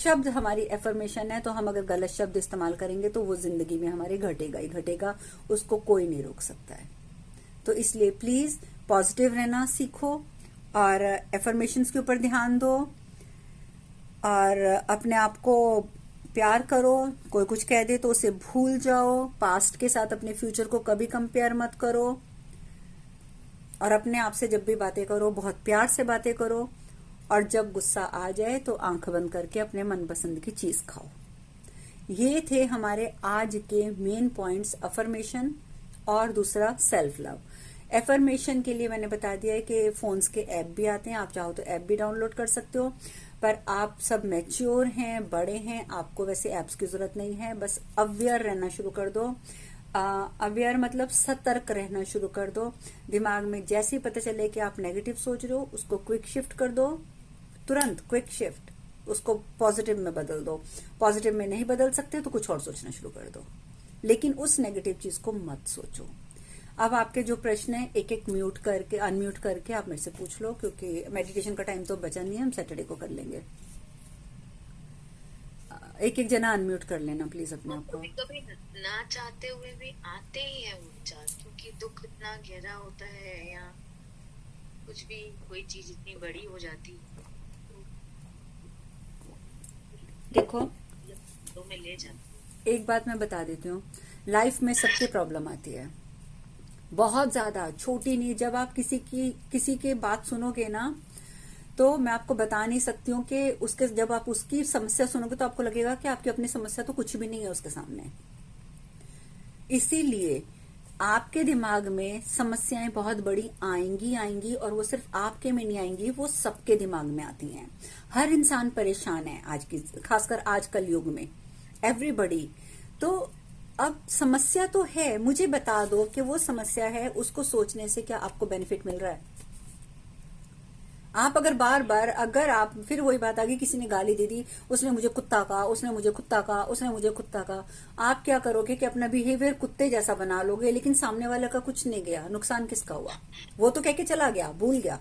शब्द हमारी एफर्मेशन है, तो हम अगर गलत शब्द इस्तेमाल करेंगे तो वो जिंदगी में हमारे घटेगा ही घटेगा, उसको कोई नहीं रोक सकता है। तो इसलिए प्लीज पॉजिटिव रहना सीखो और एफर्मेशंस के ऊपर ध्यान दो और अपने आप को प्यार करो। कोई कुछ कह दे तो उसे भूल जाओ। पास्ट के साथ अपने फ्यूचर को कभी कंपेयर मत करो और अपने आप से जब भी बातें करो बहुत प्यार से बातें करो और जब गुस्सा आ जाए तो आंख बंद करके अपने मनपसंद की चीज खाओ। ये थे हमारे आज के मेन पॉइंट्स, अफर्मेशन और दूसरा सेल्फ लव। एफर्मेशन के लिए मैंने बता दिया है कि फोन्स के ऐप भी आते हैं, आप चाहो तो ऐप भी डाउनलोड कर सकते हो, पर आप सब मैच्योर हैं, बड़े हैं, आपको वैसे ऐप्स की जरूरत नहीं है। बस अवेयर रहना शुरू कर दो। अवेयर मतलब सतर्क रहना शुरू कर दो। दिमाग में जैसे ही पता चले कि आप नेगेटिव सोच रहे हो उसको क्विक शिफ्ट कर दो, तुरंत क्विक शिफ्ट, उसको पॉजिटिव में बदल दो। पॉजिटिव में नहीं बदल सकते तो कुछ और सोचना शुरू कर दो, लेकिन उस नेगेटिव चीज को मत सोचो। अब आपके जो प्रश्न है एक एक म्यूट करके अनम्यूट करके आप मेरे से पूछ लो, क्योंकि मेडिटेशन का टाइम तो बचा नहीं है, हम सैटरडे को कर लेंगे। एक एक जना अनम्यूट कर लेना प्लीज अपने आप को। कभी ना चाहते हुए भी आते ही है वो विचार, क्योंकि दुख इतना गहरा होता है या कुछ भी कोई चीज इतनी बड़ी हो जाती देखो तो मैं ले जाती। एक बात मैं बता देती हूँ, लाइफ में सबकी प्रॉब्लम आती है, बहुत ज्यादा, छोटी नहीं। जब आप किसी की बात सुनोगे ना तो मैं आपको बता नहीं सकती हूँ कि उसके जब आप उसकी समस्या सुनोगे तो आपको लगेगा कि आपकी अपनी समस्या तो कुछ भी नहीं है उसके सामने। इसीलिए आपके दिमाग में समस्याएं बहुत बड़ी आएंगी और वो सिर्फ आपके में नहीं आएंगी, वो सबके दिमाग में आती हैं। हर इंसान परेशान है आज की, खासकर आज कल युग में, एवरीबडी। तो अब समस्या तो है, मुझे बता दो कि वो समस्या है, उसको सोचने से क्या आपको बेनिफिट मिल रहा है? आप अगर बार बार, अगर आप, फिर वही बात आ गई, किसी ने गाली दे दी, उसने मुझे कुत्ता कहा, उसने मुझे कुत्ता कहा, उसने मुझे कुत्ता कहा, आप क्या करोगे कि अपना बिहेवियर कुत्ते जैसा बना लोगे, लेकिन सामने वाले का कुछ नहीं गया, नुकसान किसका हुआ? वो तो कह के चला गया, भूल गया,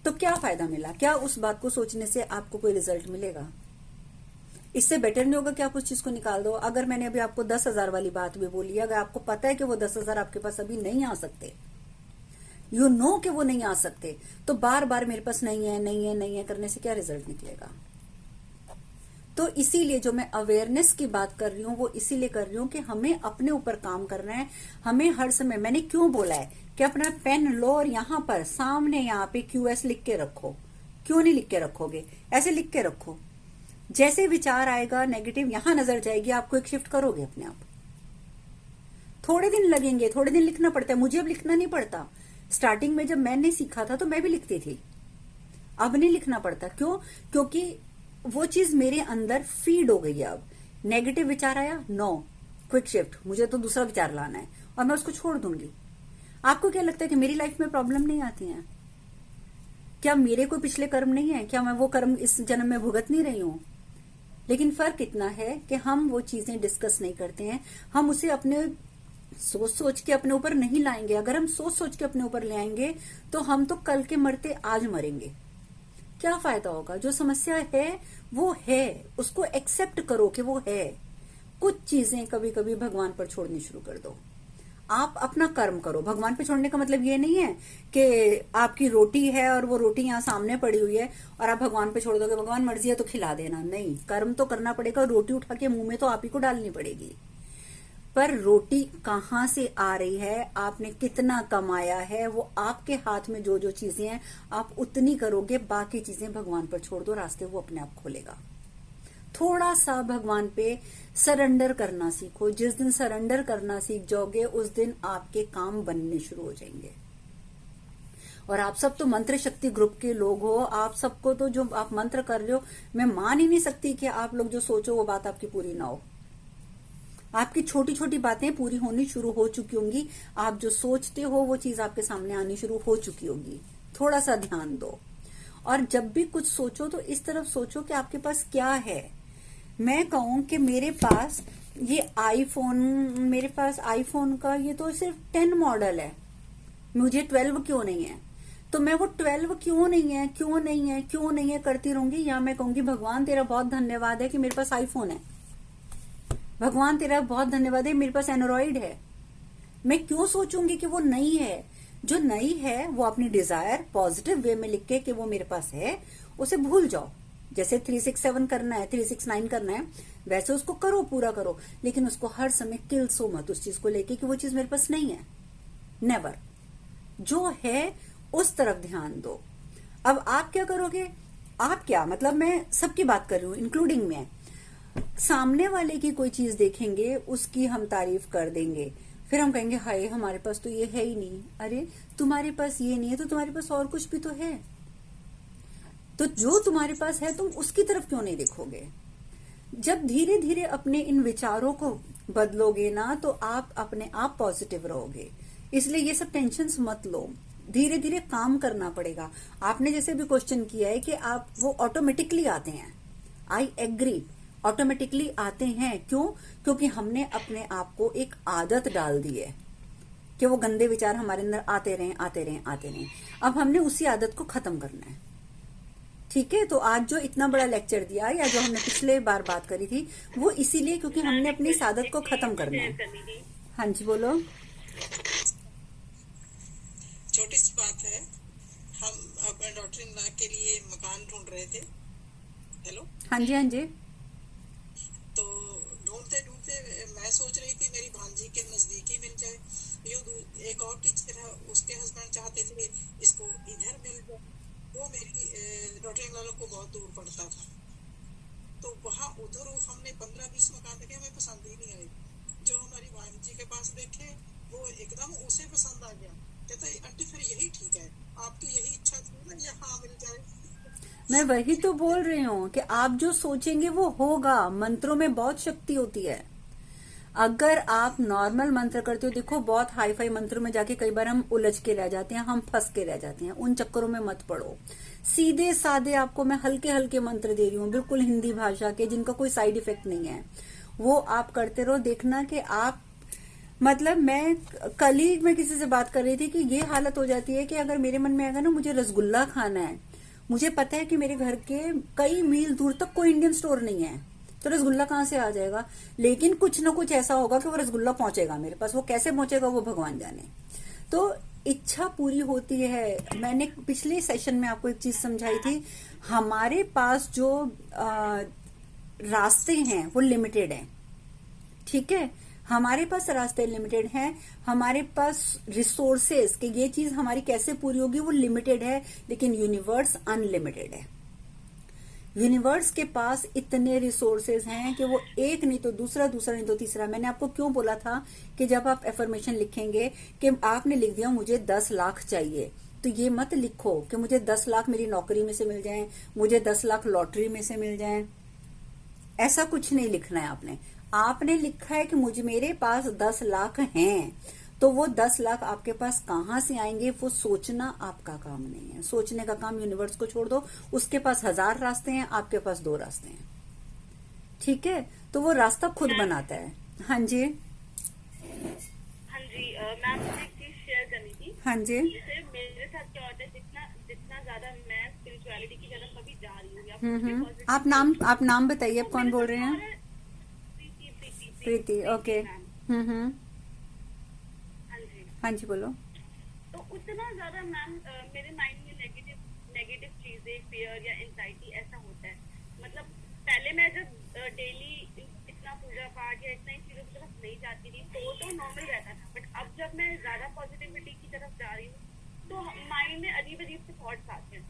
तो क्या फायदा मिला? क्या उस बात को सोचने से आपको कोई रिजल्ट मिलेगा? इससे बेटर नहीं होगा कि आप उस चीज को निकाल दो। अगर मैंने अभी आपको 10,000 वाली बात भी बोली, अगर आपको पता है कि वो 10,000 आपके पास अभी नहीं आ सकते, यू नो कि वो नहीं आ सकते, तो बार बार मेरे पास नहीं है नहीं है नहीं है करने से क्या रिजल्ट निकलेगा? तो इसीलिए जो मैं अवेयरनेस की बात कर रही हूं वो इसीलिए कर रही हूं कि हमें अपने ऊपर काम करना है। हमें हर समय, मैंने क्यों बोला है कि अपना पेन लो और यहां पर सामने यहां पे QS लिख के रखो। क्यों नहीं लिख के रखोगे? ऐसे लिख के रखो, जैसे विचार आएगा नेगेटिव, यहां नजर जाएगी, आपको एक शिफ्ट करोगे अपने आप। थोड़े दिन लगेंगे, थोड़े दिन लिखना पड़ता है, मुझे अब लिखना नहीं पड़ता। स्टार्टिंग में जब मैंने सीखा था तो मैं भी लिखती थी, अब नहीं लिखना पड़ता। क्यों? क्योंकि वो चीज मेरे अंदर फीड हो गई है। अब नेगेटिव विचार आया, नो, क्विक शिफ्ट, मुझे तो दूसरा विचार लाना है और मैं उसको छोड़ दूंगी। आपको क्या लगता है कि मेरी लाइफ में प्रॉब्लम नहीं आती है? क्या मेरे कोई पिछले कर्म नहीं है? क्या मैं वो कर्म इस जन्म में भुगत नहीं रही हूं? लेकिन फर्क इतना है कि हम वो चीजें डिस्कस नहीं करते हैं, हम उसे अपने सोच सोच के अपने ऊपर नहीं लाएंगे। अगर हम सोच सोच के अपने ऊपर ले आएंगे तो हम तो कल के मरते आज मरेंगे। क्या फायदा होगा? जो समस्या है वो है, उसको एक्सेप्ट करो कि वो है। कुछ चीजें कभी कभी भगवान पर छोड़नी शुरू कर दो। आप अपना कर्म करो। भगवान पे छोड़ने का मतलब ये नहीं है कि आपकी रोटी है और वो रोटी यहाँ सामने पड़ी हुई है और आप भगवान पे छोड़ दोगे, भगवान मर्जी है तो खिला देना। नहीं, कर्म तो करना पड़ेगा। रोटी उठा के मुंह में तो आप ही को डालनी पड़ेगी, पर रोटी कहाँ से आ रही है, आपने कितना कमाया है, वो आपके हाथ में जो जो चीजें हैं आप उतनी करोगे। बाकी चीजें भगवान पर छोड़ दो, रास्ते वो अपने आप खोलेगा। थोड़ा सा भगवान पे सरेंडर करना सीखो। जिस दिन सरेंडर करना सीख जाओगे उस दिन आपके काम बनने शुरू हो जाएंगे। और आप सब तो मंत्र शक्ति ग्रुप के लोग हो, आप सबको तो जो आप मंत्र कर रहे हो, मैं मान ही नहीं सकती कि आप लोग जो सोचो वो बात आपकी पूरी ना हो। आपकी छोटी छोटी बातें पूरी होनी शुरू हो चुकी होंगी, आप जो सोचते हो वो चीज आपके सामने आनी शुरू हो चुकी होगी। थोड़ा सा ध्यान दो और जब भी कुछ सोचो तो इस तरफ सोचो कि आपके पास क्या है। मैं कहूं कि मेरे पास ये आईफोन, मेरे पास आईफोन का ये तो सिर्फ 10 मॉडल है, मुझे 12 क्यों नहीं है? तो मैं वो 12 क्यों नहीं है, क्यों नहीं है, क्यों नहीं है करती रहूंगी, या मैं कहूंगी भगवान तेरा बहुत धन्यवाद है कि मेरे पास आईफोन है, भगवान तेरा बहुत धन्यवाद है मेरे पास एंड्रॉइड है। मैं क्यों सोचूंगी कि वो नई है? जो नई है वो अपनी डिजायर पॉजिटिव वे में लिख के कि वो मेरे पास है, उसे भूल जाओ। जैसे 367 करना है, 369 करना है, वैसे उसको करो, पूरा करो, लेकिन उसको हर समय किल सो मत उस चीज को लेके कि वो चीज मेरे पास नहीं है। नेवर। जो है उस तरफ ध्यान दो। अब आप क्या करोगे? आप क्या मतलब, मैं सबकी बात कर रही हूं इंक्लूडिंग मैं। सामने वाले की कोई चीज देखेंगे, उसकी हम तारीफ कर देंगे, फिर हम कहेंगे हाय हमारे पास तो ये है ही नहीं। अरे तुम्हारे पास ये नहीं है तो तुम्हारे पास और कुछ भी तो है। तो जो तुम्हारे पास है तुम उसकी तरफ क्यों नहीं देखोगे? जब धीरे धीरे अपने इन विचारों को बदलोगे ना, तो आप अपने आप पॉजिटिव रहोगे। इसलिए ये सब टेंशन मत लो, धीरे धीरे काम करना पड़ेगा। आपने जैसे भी क्वेश्चन किया है कि आप वो ऑटोमेटिकली आते हैं, आई एग्री, ऑटोमेटिकली आते हैं। क्यों? क्योंकि हमने अपने आप को एक आदत डाल दी है कि वो गंदे विचार हमारे अंदर आते रहें, आते रहें, आते रहें। अब हमने उसी आदत को खत्म करना है। ठीक है, तो आज जो इतना बड़ा लेक्चर दिया या जो हमने पिछले बार बात करी थी, वो इसीलिए क्योंकि हमने अपनी इस आदत को खत्म करना है। हाँ जी बोलो। छोटी सी बात है, हम अपने डॉटर इन लॉ के लिए मकान ढूंढ रहे थे। हेलो। हाँ जी, हाँ जी। तो ढूंढते ढूंढते मैं सोच रही थी मेरी भांजी के नजदीक ही मिल जाए। एक और टीचर है, उसके हस्बैंड चाहते थे इसको इधर मिल जाए। वो मेरी डॉटर इन लॉ को बहुत दूर पड़ता था, तो वहाँ उधर हमने 15-20 मकान देखे, हमें पसंद ही नहीं आए। जो हमारी भांजी के पास देखे वो एकदम उसे पसंद आ गया। कहते आंटी फिर यही ठीक है, आपकी यही इच्छा थी ना, यहाँ मिल जाए। मैं वही तो बोल रही हूँ कि आप जो सोचेंगे वो होगा। मंत्रों में बहुत शक्ति होती है। अगर आप नॉर्मल मंत्र करते हो, देखो बहुत हाई फाई मंत्रों में जाके कई बार हम उलझ के रह जाते हैं, हम फंस के रह जाते हैं। उन चक्करों में मत पड़ो। सीधे साधे आपको मैं हल्के हल्के मंत्र दे रही हूँ, बिल्कुल हिंदी भाषा के, जिनका कोई साइड इफेक्ट नहीं है। वो आप करते रहो, देखना कि आप मतलब मैं कल ही मैं किसी से बात कर रही थी कि ये हालत हो जाती है कि अगर मेरे मन में आएगा ना मुझे रसगुल्ला खाना है, मुझे पता है कि मेरे घर के कई मील दूर तक कोई इंडियन स्टोर नहीं है, तो रसगुल्ला कहाँ से आ जाएगा? लेकिन कुछ ना कुछ ऐसा होगा कि वो रसगुल्ला पहुंचेगा मेरे पास। वो कैसे पहुंचेगा वो भगवान जाने। तो इच्छा पूरी होती है। मैंने पिछले सेशन में आपको एक चीज समझाई थी, हमारे पास जो रास्ते हैं वो लिमिटेड हैं। ठीक है, हमारे पास रास्ते लिमिटेड हैं, हमारे पास रिसोर्सेस कि ये चीज हमारी कैसे पूरी होगी वो लिमिटेड है, लेकिन यूनिवर्स अनलिमिटेड है। यूनिवर्स के पास इतने रिसोर्सेज हैं कि वो एक नहीं तो दूसरा, दूसरा नहीं तो तीसरा। मैंने आपको क्यों बोला था कि जब आप एफर्मेशन लिखेंगे कि आपने लिख दिया मुझे 10 लाख चाहिए, तो ये मत लिखो कि मुझे 10 लाख मेरी नौकरी में से मिल जाएं, मुझे 10 लाख लॉटरी में से मिल जाएं। ऐसा कुछ नहीं लिखना है आपने। आपने लिखा है कि मुझे मेरे पास 10 लाख हैं, तो वो 10 लाख आपके पास कहां से आएंगे वो सोचना आपका काम नहीं है। सोचने का काम यूनिवर्स को छोड़ दो। उसके पास 1000 रास्ते हैं, आपके पास 2 रास्ते हैं। ठीक है, तो वो रास्ता खुद बनाता है। हाँ जी, हाँ जी मैम, मुझे एक चीज शेयर करनी थी। हाँ जी। जैसे मेरे साथ क्या होता है, जितना जितना ज्यादा मैं स्पिरिचुअलिटी की तरफ कभी जा रही हूँ या कुछ भी आप नाम बताइए, आप कौन बोल रहे हैं? प्रीति प्रीति प्रीति, ओके। मैम। हाँ जी, हाँ जी बोलो। तो उतना ज्यादा मैम मेरे माइंड में नेगेटिव नेगेटिव चीजें, फियर या एंजाइटी ऐसा होता है। मतलब पहले मैं जब डेली इतना पूजा पाठ या इतना इन चीजों की तरफ नहीं जाती थी तो नॉर्मल रहता था, बट अब जब मैं ज्यादा पॉजिटिविटी की तरफ जा रही हूँ तो माइंड में अजीब अजीब से थॉट्स आते हैं।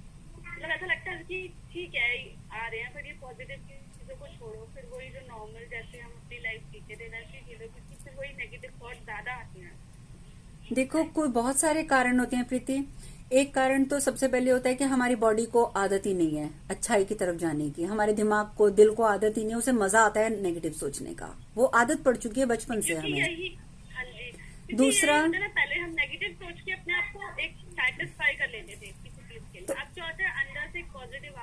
मतलब ऐसा लगता है कि ठीक है आ रहे हैं, पर ये पॉजिटिव चीजों को छोड़ो, फिर वही जो नॉर्मल जैसे हम अपनी लाइफ जीते थे वैसे जी लो, क्योंकि फिर वही नेगेटिव थॉट ज्यादा आते हैं। देखो कोई बहुत सारे कारण होते हैं प्रीति। एक कारण तो सबसे पहले होता है कि हमारी बॉडी को आदत ही नहीं है अच्छाई की तरफ जाने की। हमारे दिमाग को, दिल को आदत ही नहीं है, उसे मजा आता है नेगेटिव सोचने का। वो आदत पड़ चुकी है बचपन से हमें। हाँ जी, दूसरा, पहले हम नेगेटिव सोच के अपने आप को एक सेटिस्फाई कर लेते थे किसी चीज के लिए। अब क्या होता है, अंदर से एक पॉजिटिव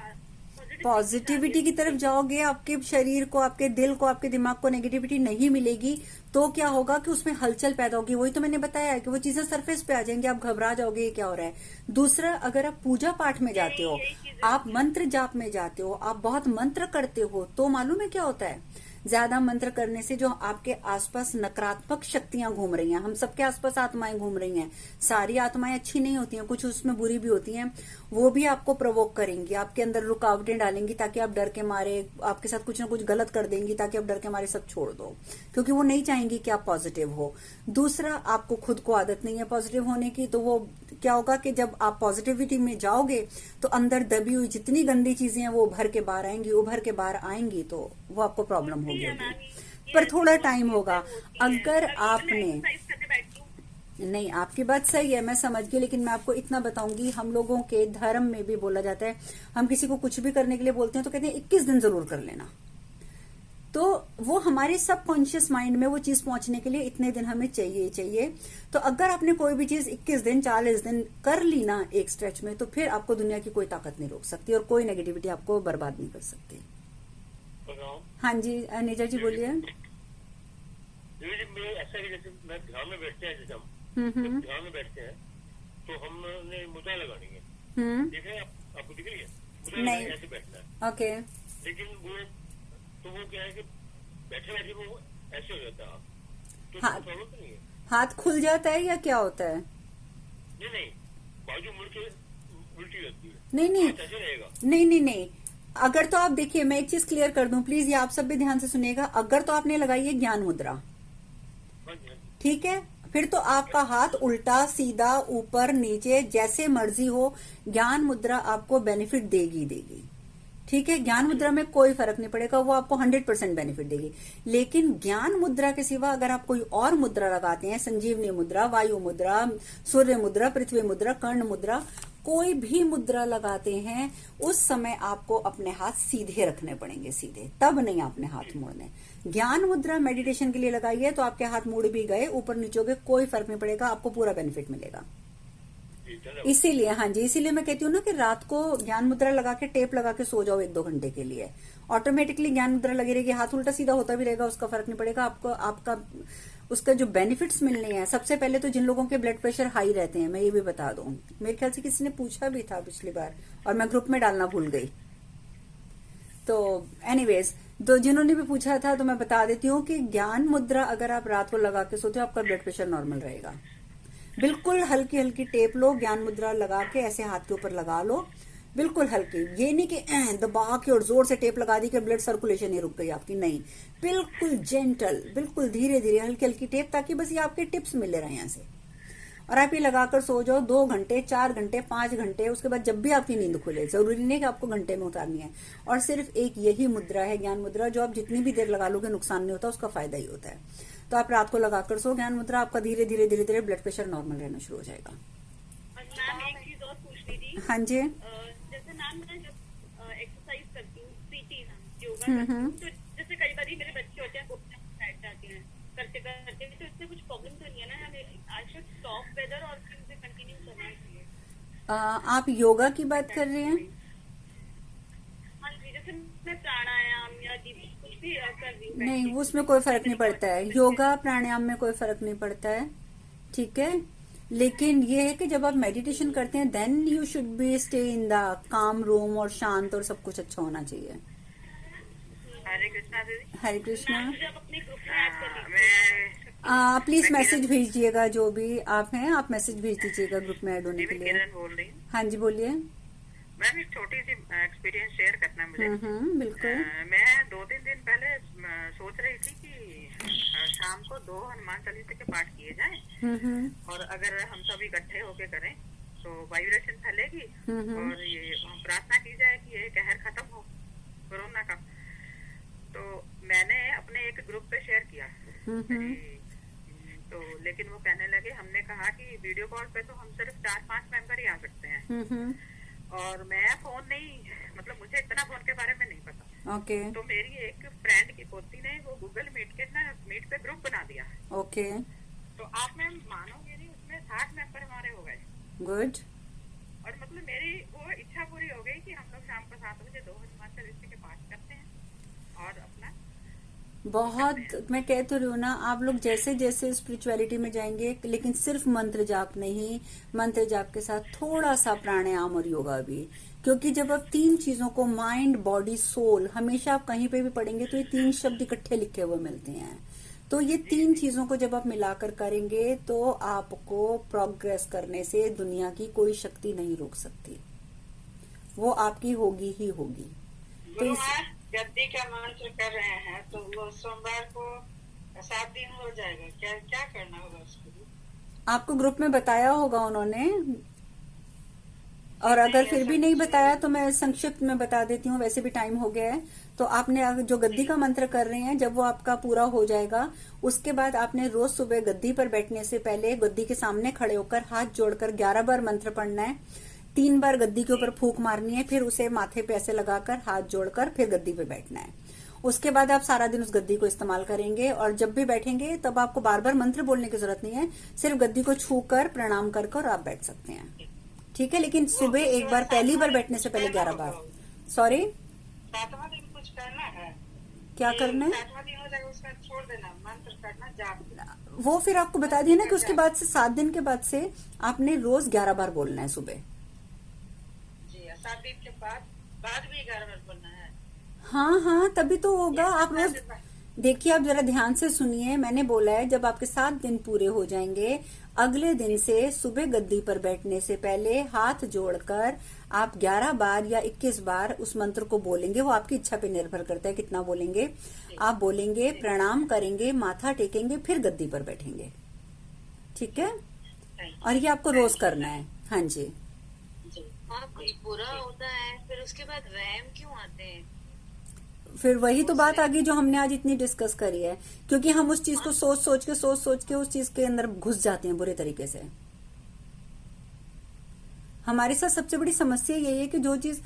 पॉजिटिविटी की तरफ जाओगे, आपके शरीर को, आपके दिल को, आपके दिमाग को नेगेटिविटी नहीं मिलेगी, तो क्या होगा कि उसमें हलचल पैदा होगी। वही तो मैंने बताया है कि वो चीजें सरफेस पे आ जाएंगी, आप घबरा जाओगे ये क्या हो रहा है। दूसरा, अगर आप पूजा पाठ में जाते हो, आप मंत्र जाप में जाते हो, आप बहुत मंत्र करते हो, तो मालूम है क्या होता है, ज्यादा मंत्र करने से जो आपके आसपास नकारात्मक शक्तियां घूम रही हैं, हम सबके आसपास आत्माएं घूम रही हैं, सारी आत्माएं अच्छी नहीं होती हैं, कुछ उसमें बुरी भी होती हैं, वो भी आपको प्रोवोक करेंगी, आपके अंदर रुकावटें डालेंगी ताकि आप डर के मारे, आपके साथ कुछ ना कुछ गलत कर देंगी ताकि आप डर के मारे सब छोड़ दो, क्योंकि वो नहीं चाहेंगी कि आप पॉजिटिव हो। दूसरा, आपको खुद को आदत नहीं है पॉजिटिव होने की, तो वो क्या होगा कि जब आप पॉजिटिविटी में जाओगे तो अंदर दबी हुई जितनी गंदी चीजें हैं वो उभर के बाहर आएंगी, उभर के बाहर आएंगी, तो वो आपको प्रॉब्लम होगी। पर थोड़ा टाइम होगा। अगर आपने, नहीं, आपकी बात सही है, मैं समझ गई, लेकिन मैं आपको इतना बताऊंगी, हम लोगों के धर्म में भी बोला जाता है, हम किसी को कुछ भी करने के लिए बोलते हैं तो कहते हैं 21 दिन जरूर कर लेना, तो वो हमारे सबकॉन्शियस माइंड में वो चीज पहुंचने के लिए इतने दिन हमें चाहिए। तो अगर आपने कोई भी चीज 21 दिन 40 दिन कर ली ना एक स्ट्रेच में, तो फिर आपको दुनिया की कोई ताकत नहीं रोक सकती और कोई नेगेटिविटी आपको बर्बाद नहीं कर सकती। हाँ जी, निजा जी बोलिए। ऐसा है जैसे मैं ध्यान में बैठते हैं, जैसे हम ध्यान में बैठते हैं तो हमने मुद्रा लगानी है, ठीक है, आपको दिख रही है मुद्रा नहीं, ऐसे बैठना है, ओके, लेकिन वो क्या है कि बैठे बैठे वो ऐसे हो जाता है, तो हाँ, प्रॉब्लम तो नहीं है? हाथ खुल जाता है या क्या होता है? नहीं, बाजू मुड़ के उल्टी रहती है, नहीं, ऐसे रहेगा। नहीं, अगर तो आप देखिए, मैं एक चीज क्लियर कर दूं प्लीज, ये आप सब भी ध्यान से सुनिएगा। अगर तो आपने लगाई है ज्ञान मुद्रा, हाँ जी, ठीक है, फिर तो आपका हाथ उल्टा सीधा ऊपर नीचे जैसे मर्जी हो, ज्ञान मुद्रा आपको बेनिफिट देगी, ठीक है। ज्ञान मुद्रा में कोई फर्क नहीं पड़ेगा, वो आपको 100% बेनिफिट देगी। लेकिन ज्ञान मुद्रा के सिवा अगर आप कोई और मुद्रा लगाते हैं, संजीवनी मुद्रा, वायु मुद्रा, सूर्य मुद्रा, पृथ्वी मुद्रा, कर्ण मुद्रा, कोई भी मुद्रा लगाते हैं, उस समय आपको अपने हाथ सीधे रखने पड़ेंगे, सीधे, तब नहीं आपने हाथ मोड़ने। ज्ञान मुद्रा मेडिटेशन के लिए लगाइए तो आपके हाथ मुड़ भी गए, ऊपर नीचे हो गए, कोई फर्क नहीं पड़ेगा, आपको पूरा बेनिफिट मिलेगा। इसीलिए, हाँ जी, इसीलिए मैं कहती हूँ ना कि रात को ज्ञान मुद्रा लगा के टेप लगा के सो जाओ 1-2 घंटे के लिए, ऑटोमेटिकली ज्ञान मुद्रा लगी रहेगी, हाथ उल्टा सीधा होता भी रहेगा, उसका फर्क नहीं पड़ेगा आपको। आपका उसका जो बेनिफिट्स मिलने हैं, सबसे पहले तो जिन लोगों के ब्लड प्रेशर हाई रहते हैं, मैं ये भी बता दूं, मेरे ख्याल से किसी ने पूछा भी था पिछली बार और मैं ग्रुप में डालना भूल गई, तो एनीवेज, तो जिन्होंने भी पूछा था तो मैं बता देती हूँ कि ज्ञान मुद्रा अगर आप रात को लगा के सोते हो, आपका ब्लड प्रेशर नॉर्मल रहेगा। बिल्कुल हल्की हल्की टेप लो, ज्ञान मुद्रा लगा के ऐसे हाथ के ऊपर लगा लो, बिल्कुल हल्की, ये नहीं कि दबा के और जोर से टेप लगा दी कि ब्लड सर्कुलेशन ही रुक गई आपकी, नहीं, बिल्कुल जेंटल, बिल्कुल धीरे धीरे हल्की हल्की टेप, ताकि बस ये आपके टिप्स मिल रहे हैं यहाँ से, और आप ये लगाकर सो जाओ 2 घंटे, 4 घंटे, 5 घंटे, उसके बाद जब भी आपकी नींद खुले, जरूरी नहीं कि आपको घंटे में उतारनी है। और सिर्फ एक यही मुद्रा है ज्ञान मुद्रा, जो आप जितनी भी देर लगा लोगे नुकसान नहीं होता, उसका फायदा ही होता है। तो आप रात को लगाकर सो ज्ञान मुद्रा, आपका धीरे धीरे धीरे धीरे ब्लड प्रेशर नॉर्मल रहना शुरू हो जाएगा। मैम एक चीज और पूछनी थी। हाँ जी, जैसे मैम मैं जब एक्सरसाइज करती हूँ, पीटी योगा करती हूँ, तो जैसे कई बार मेरे बच्चे होते हैं बैठ जाते हैं करते करते, तो इससे कुछ प्रॉब्लम तो नहीं है ना? हमें आई शुड स्टॉप वेदर और फिर उसे कंटिन्यू करना चाहिए? आप योगा की बात कर रहे हैं? हाँ जी, जैसे मैं प्राणायाम या कुछ भी कर रही हूँ। नहीं, उसमें कोई फर्क नहीं पड़ता है, योगा प्राणायाम में कोई फर्क नहीं पड़ता है, ठीक है। लेकिन ये है कि जब आप मेडिटेशन करते हैं, then you should be stay in the calm room, और शांत और सब कुछ अच्छा होना चाहिए। हरे कृष्णा दीदी। हरे कृष्णा। मुझे अब अपने ग्रुप में ऐड कर मैं प्लीज मैसेज भेजिएगा, जो भी आप हैं आप मैसेज भेज दीजिएगा ग्रुप में ऐड होने के लिए। किरण बोल रही हूँ। हाँ जी, बोलिए। मैम एक छोटी सी एक्सपीरियंस शेयर करना है मुझे। बिल्कुल। मैं 2-3 दिन पहले सोच रही थी कि शाम को 2 हनुमान चालीसा के पाठ किए जाएं, और अगर हम सब इकट्ठे होके करें तो वाइब्रेशन फैलेगी, और ये प्रार्थना की जाए कि ये कहर खत्म हो कोरोना का। तो मैंने अपने एक ग्रुप पे शेयर किया, तो लेकिन वो कहने लगे, हमने कहा कि वीडियो कॉल पे तो हम सिर्फ 4-5 मेंबर ही आ सकते हैं, और मैं फोन नहीं, मतलब मुझे इतना फोन के बारे में नहीं पता। ओके। तो मेरी एक फ्रेंड की पोती ने वो गूगल मीट पे ग्रुप बना दिया। ओके। तो आप मैम मानोगे नहीं, उसमें 60 मेंबर हमारे हो गए। गुड। और मतलब मेरी वो इच्छा इच्छा पूरी हो गई कि हम लोग शाम को 7 बजे 2 हनुमान चालीसा के पाठ करते हैं और अपना बहुत, मैं कह तो रही हूँ ना, आप लोग जैसे जैसे स्पिरिचुअलिटी में जाएंगे, लेकिन सिर्फ मंत्र जाप नहीं, मंत्र जाप के साथ थोड़ा सा प्राणायाम और योगा भी। क्योंकि जब आप तीन चीजों को, माइंड, बॉडी, सोल, हमेशा आप कहीं पे भी पढ़ेंगे तो ये तीन शब्द इकट्ठे लिखे हुए मिलते हैं। तो ये तीन चीजों को जब आप मिलाकर करेंगे तो आपको प्रोग्रेस करने से दुनिया की कोई शक्ति नहीं रोक सकती, वो आपकी होगी ही होगी। तो गुरु महाराज गद्दी का मंत्र कर रहे हैं तो वो सोमवार को 7 दिन हो जाएगा, क्या क्या करना होगा उसके लिए? आपको ग्रुप में बताया होगा उन्होंने, और अगर फिर भी नहीं बताया तो मैं संक्षिप्त में बता देती हूँ, वैसे भी टाइम हो गया है। तो आपने जो गद्दी का मंत्र कर रहे हैं, जब वो आपका पूरा हो जाएगा, उसके बाद आपने रोज सुबह गद्दी पर बैठने से पहले गद्दी के सामने खड़े होकर हाथ जोड़कर 11 बार मंत्र पढ़ना है। 3 बार गद्दी के ऊपर फूंक मारनी है, फिर उसे माथे पे ऐसे लगाकर हाथ जोड़कर फिर गद्दी पे बैठना है। उसके बाद आप सारा दिन उस गद्दी को इस्तेमाल करेंगे, और जब भी बैठेंगे तब आपको बार बार मंत्र बोलने की जरूरत नहीं है, सिर्फ गद्दी को छू कर प्रणाम कर कर आप बैठ सकते हैं, ठीक है। लेकिन सुबह एक बार, पहली बार बैठने से पहले 11 बार। सॉरी, 7वां दिन कुछ करना है? क्या करना है? 7वां दिन हो जाएगा उसका छोड़ देना, मंत्र करना, जाप। वो फिर आपको बता दिया ना कि उसके बाद से 7 दिन के बाद से आपने रोज 11 बार बोलना है सुबह। जी 7 दिन के बाद भी 11 बार बोलना है? हाँ हाँ, तभी तो होगा। आप रोज देखिए, आप जरा ध्यान से सुनिए, मैंने बोला है जब आपके 7 दिन पूरे हो जाएंगे, अगले दिन से सुबह गद्दी पर बैठने से पहले हाथ जोड़कर आप 11 बार या 21 बार उस मंत्र को बोलेंगे। वो आपकी इच्छा पे निर्भर करता है कितना बोलेंगे। आप बोलेंगे, प्रणाम करेंगे, माथा टेकेंगे, फिर गद्दी पर बैठेंगे, ठीक है। और ये आपको रोज करना है। हाँ जी। हाँ, कुछ बुरा होता है फिर उसके बाद वहम क्यों आते हैं? फिर वही तो बात आ गई जो हमने आज इतनी डिस्कस करी है, क्योंकि हम उस चीज को सोच सोच के उस चीज के अंदर घुस जाते हैं बुरे तरीके से। हमारे साथ सबसे बड़ी समस्या यही है कि जो चीज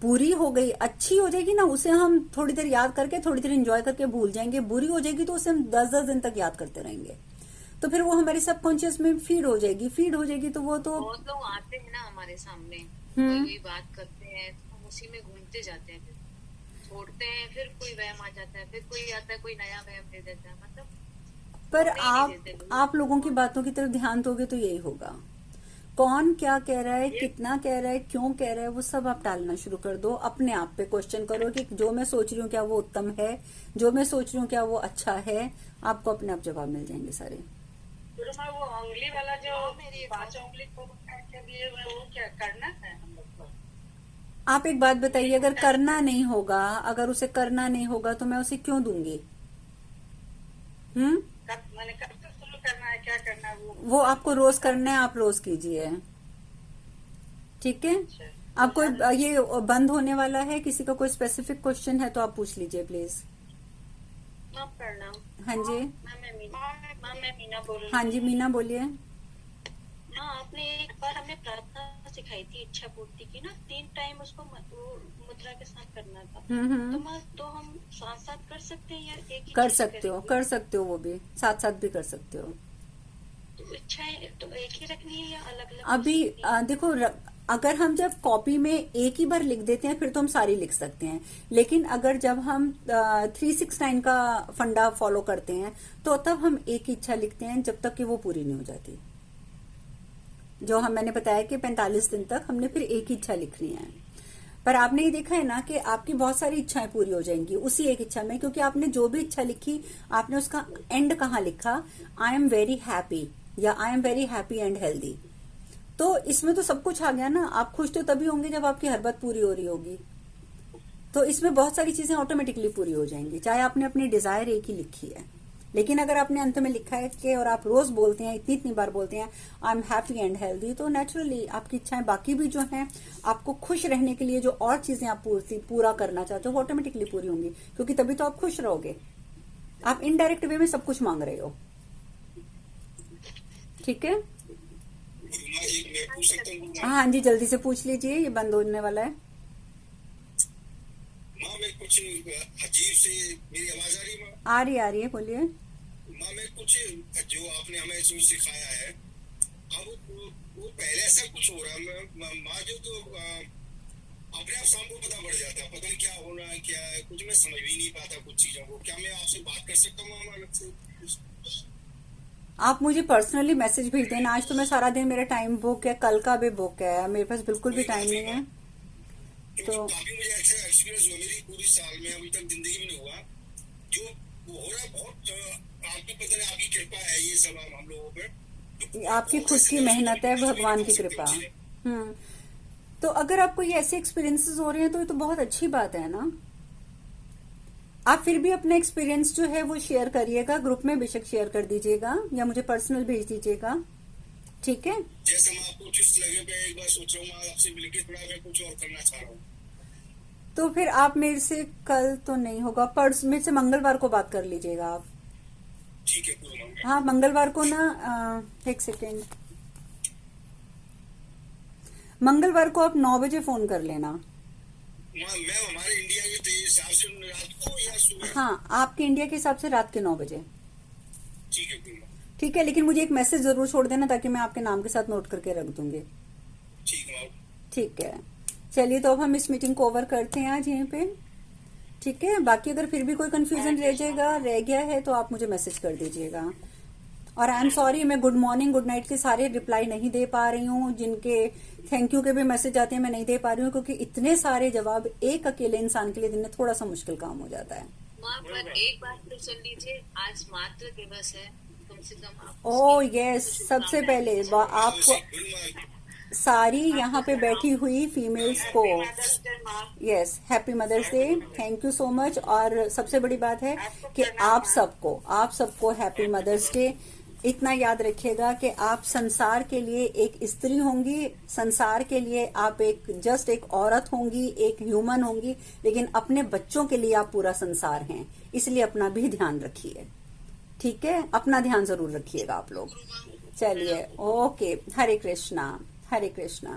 बुरी हो गई अच्छी हो जाएगी ना, उसे हम थोड़ी देर याद करके, थोड़ी देर एंजॉय करके भूल जाएंगे। बुरी हो जाएगी तो उसे हम 10-10 दिन तक याद करते रहेंगे, तो फिर वो हमारे सबकॉन्शियस में फीड हो जाएगी तो वो तो बहुत लोग आते हैं ना हमारे सामने, कोई बात करते हैं तो हम उसी में घूमते जाते हैं, फिर छोड़ते हैं, फिर कोई वहम आ जाता है, फिर कोई आता है, कोई नया वहम दे देता है। मतलब पर नहीं देते लोग। आप लोगों की बातों की तरफ ध्यान दोगे तो यही होगा। कौन क्या कह रहा है, कितना कह रहा है, क्यों कह रहा है, वो सब आप टालना शुरू कर दो। अपने आप पे क्वेश्चन करो कि जो मैं सोच रही हूँ क्या वो उत्तम है, जो मैं सोच रही हूँ क्या वो अच्छा है। आपको अपने आप जवाब मिल जाएंगे सारे। गुरु माँ वो उंगली वाला जो 5 उंगली को करके दिए हुए वो क्या करना है हम लोग को? आप एक बात बताइए, अगर करना नहीं होगा, अगर उसे करना नहीं होगा तो मैं उसे क्यों दूंगी? मैंने कब से शुरू करना है, क्या करना है वो आपको रोज करना है, आप रोज कीजिए, ठीक है। आप कोई ये बंद होने वाला है, किसी का कोई स्पेसिफिक क्वेश्चन है तो आप पूछ लीजिए प्लीज। माँ प्रणाम। हाँ जी। मैं मीना बोल रही हूँ। हाँ जी, मीना बोलिए। माँ, आपने एक बार हमें प्रार्थना सिखाई थी इच्छा पूर्ति की ना, 3 टाइम उसको वो मुद्रा के साथ करना था। तो माँ, तो हम साथ साथ कर सकते हैं या एक ही कर चीज़ सकते हो, वो भी साथ साथ भी कर सकते हो। तो इच्छाएं तो एक ही रखनी है या अलग अलग? अभी देखो, अगर हम जब कॉपी में एक ही बार लिख देते हैं फिर तो हम सारी लिख सकते हैं, लेकिन अगर जब हम 369 का फंडा फॉलो करते हैं तो तब हम एक ही इच्छा लिखते हैं जब तक कि वो पूरी नहीं हो जाती। जो मैंने बताया कि 45 दिन तक हमने फिर एक ही इच्छा लिखनी है। पर आपने ये देखा है ना कि आपकी बहुत सारी इच्छाएं पूरी हो जाएंगी उसी एक इच्छा में, क्योंकि आपने जो भी इच्छा लिखी, आपने उसका एंड कहाँ लिखा, आई एम वेरी हैप्पी या I am very happy and healthy. तो इसमें तो सब कुछ आ गया ना। आप खुश तो तभी होंगे जब आपकी हर बात पूरी हो रही होगी, तो इसमें बहुत सारी चीजें ऑटोमेटिकली पूरी हो जाएंगी, चाहे आपने अपनी डिजायर एक ही लिखी है। लेकिन अगर आपने अंत में लिखा है कि, और आप रोज बोलते हैं, इतनी बार बोलते हैं I am happy and healthy, तो नेचुरली आपकी इच्छाएं बाकी भी जो हैं, आपको खुश रहने के लिए जो और चीजें आप पूरा करना चाहते हो वो ऑटोमेटिकली पूरी होंगी, क्योंकि तभी तो आप खुश रहोगे। आप इनडायरेक्ट वे में सब कुछ मांग रहे हो, ठीक है। हाँ जी, जल्दी से पूछ लीजिए, ये बंद होने वाला है। माँ मैं कुछ अजीब से, मेरी आवाज आ रही है माँ? आ रही है, बोलिए। माँ मैं कुछ जो आपने हमें जो सिखाया है, अब वो पहले ऐसा कुछ हो रहा है माँ, जो तो अपने आप शाम को पता पड़ जाता है, पता नहीं क्या होना है क्या है, कुछ मैं समझ भी नहीं पाता कुछ चीजों को। क्या मैं आपसे बात कर सकता हूँ मैम अलग से? आप मुझे पर्सनली मैसेज भेज देना। आज तो मैं सारा दिन, मेरा टाइम बुक है, कल का भी बुक है, मेरे पास बिल्कुल भी टाइम नहीं है। क्योंकि तो काफी मुझे अच्छा एक्सपीरियंस हुआ मेरी पूरी साल में, अभी तक जिंदगी में नहीं हुआ जो हो रहा है। बहुत आपको पता है, आपकी कृपा है ये सब हम लोगों पे। आपकी खुद की मेहनत है, भगवान की कृपा। हम्म। तो अगर आपको ये ऐसे एक्सपीरियंसेस हो रहे हैं तो ये तो बहुत अच्छी बात है ना। आप फिर भी अपना एक्सपीरियंस जो है वो शेयर करिएगा, ग्रुप में बेशक शेयर कर दीजिएगा या मुझे पर्सनल भेज दीजिएगा, ठीक है। जैसे मैं आपको चुस्त लगे पे एक बार सोच रहा हूँ आपसे मिलके थोड़ा मैं कुछ और करना चाह रहा हूँ। तो फिर आप मेरे से कल तो नहीं होगा, मेरे से मंगलवार को बात कर लीजिएगा आप। ठीक है पूरा। हाँ, मंगलवार को ना, एक सेकेंड, मंगलवार को आप 9 बजे फोन कर लेना। मैम हमारे इंडिया के हिसाब से रात को या सुबह? हाँ, आपके इंडिया के हिसाब से रात के 9 बजे। ठीक है पूरा। ठीक है, लेकिन मुझे एक मैसेज जरूर छोड़ देना ताकि मैं आपके नाम के साथ नोट करके रख दूंगी। ठीक है मैम। ठीक है, चलिए तो अब हम इस मीटिंग को ओवर करते हैं आज यहीं पे, ठीक है। बाकी अगर फिर भी कोई कंफ्यूजन रह गया है तो आप मुझे मैसेज कर दीजिएगा। और आई एम सॉरी, मैं गुड मॉर्निंग गुड नाइट के सारे रिप्लाई नहीं दे पा रही हूँ। जिनके थैंक यू के भी मैसेज आते हैं मैं नहीं दे पा रही हूँ, क्योंकि इतने सारे जवाब एक अकेले इंसान के लिए देना थोड़ा सा मुश्किल काम हो जाता है। माँ पर एक बात तो सुन लीजिए, आज मातृ दिवस है, कम से कम आप ओह यस, सबसे पहले आपको सारी यहाँ पे बैठी हुई फीमेल्स को yes happy mother's day, thank you so much. और सबसे बड़ी बात है कि आप सबको हैप्पी मदर्स डे। इतना याद रखिएगा कि आप संसार के लिए एक स्त्री होंगी, संसार के लिए आप जस्ट एक औरत होंगी, एक ह्यूमन होंगी, लेकिन अपने बच्चों के लिए आप पूरा संसार हैं। इसलिए अपना भी ध्यान रखिए, ठीक है। अपना ध्यान जरूर रखिएगा आप लोग। चलिए, ओके, हरे कृष्णा हरे कृष्णा।